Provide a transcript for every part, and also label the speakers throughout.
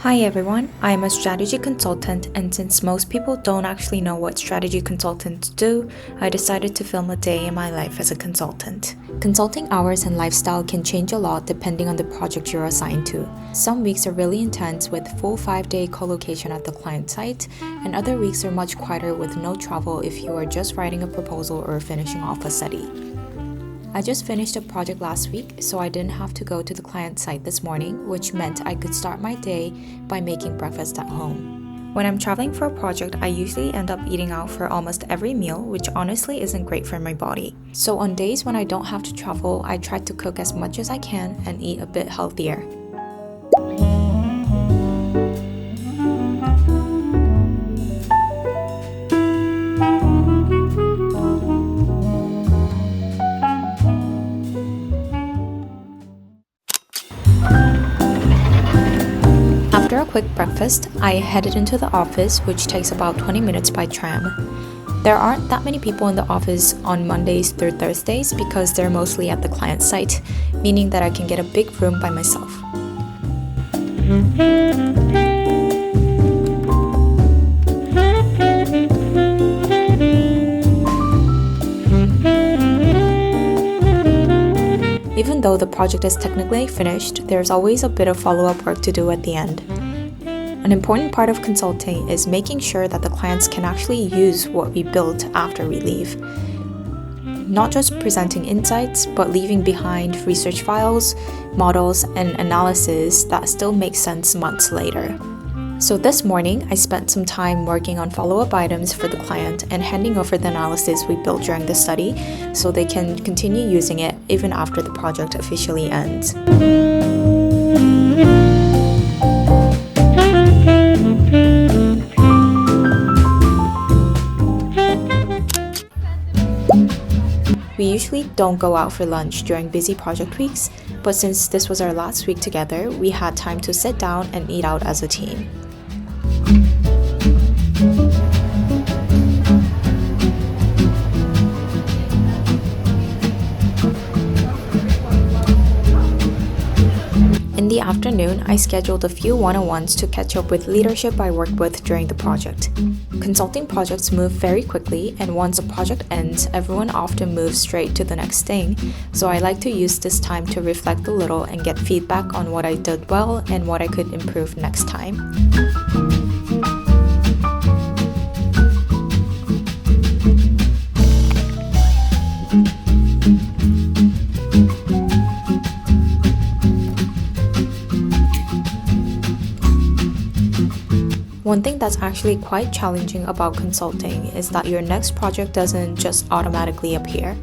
Speaker 1: Hi everyone, I'm a strategy consultant, and since most people don't actually know what strategy consultants do, I decided to film a day in my life as a consultant. Consulting hours and lifestyle can change a lot depending on the project you're assigned to. Some weeks are really intense with full 5-day co-location at the client site, and other weeks are much quieter with no travel if you are just writing a proposal or finishing off a study. I just finished a project last week, so I didn't have to go to the client site this morning, which meant I could start my day by making breakfast at home. When I'm traveling for a project, I usually end up eating out for almost every meal, which honestly isn't great for my body. So on days when I don't have to travel, I try to cook as much as I can and eat a bit healthier. After a quick breakfast, I headed into the office, which takes about 20 minutes by tram. There aren't that many people in the office on Mondays through Thursdays because they're mostly at the client site, meaning that I can get a big room by myself. Even though the project is technically finished, there's always a bit of follow-up work to do at the end. An important part of consulting is making sure that the clients can actually use what we built after we leave. Not just presenting insights, but leaving behind research files, models, and analysis that still make sense months later. So this morning, I spent some time working on follow-up items for the client and handing over the analysis we built during the study so they can continue using it even after the project officially ends. We usually don't go out for lunch during busy project weeks, but since this was our last week together, we had time to sit down and eat out as a team. In the afternoon, I scheduled a few one-on-ones to catch up with leadership I worked with during the project. Consulting projects move very quickly, and once a project ends, everyone often moves straight to the next thing, so I like to use this time to reflect a little and get feedback on what I did well and what I could improve next time. One thing that's actually quite challenging about consulting is that your next project doesn't just automatically appear.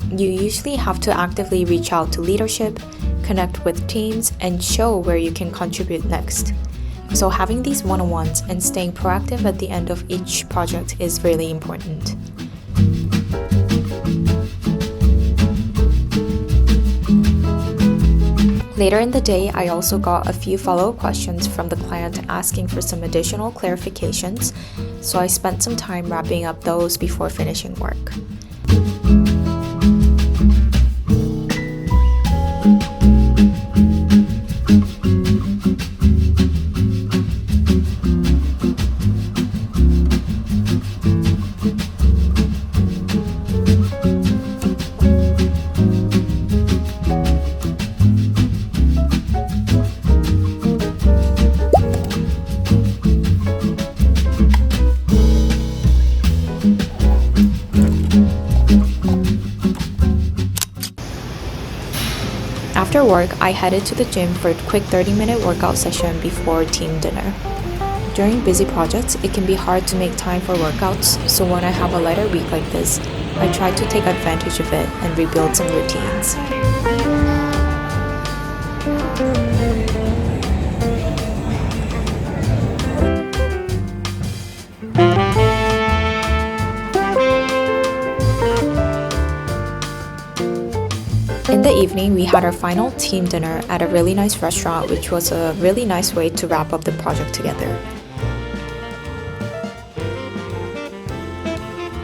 Speaker 1: You usually have to actively reach out to leadership, connect with teams, and show where you can contribute next. So having these one-on-ones and staying proactive at the end of each project is really important. Later in the day, I also got a few follow-up questions from the client asking for some additional clarifications, so I spent some time wrapping up those before finishing work. After work, I headed to the gym for a quick 30-minute workout session before team dinner. During busy projects, it can be hard to make time for workouts, so when I have a lighter week like this, I try to take advantage of it and rebuild some routines. In the evening, we had our final team dinner at a really nice restaurant, which was a really nice way to wrap up the project together.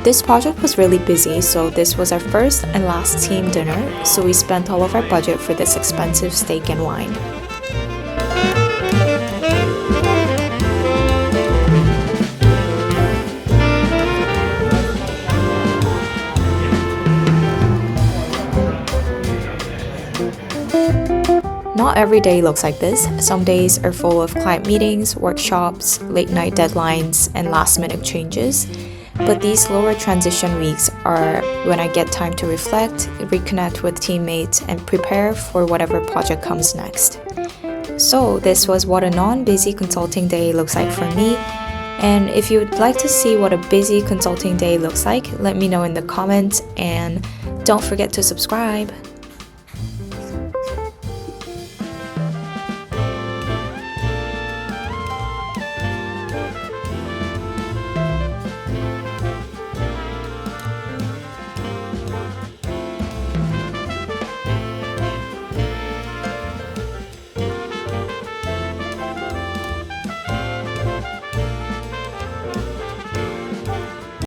Speaker 1: This project was really busy, so this was our first and last team dinner, so we spent all of our budget for this expensive steak and wine. Not every day looks like this. Some days are full of client meetings, workshops, late night deadlines, and last minute changes. But these slower transition weeks are when I get time to reflect, reconnect with teammates, and prepare for whatever project comes next. So, this was what a non-busy consulting day looks like for me. And if you would like to see what a busy consulting day looks like, let me know in the comments, and don't forget to subscribe.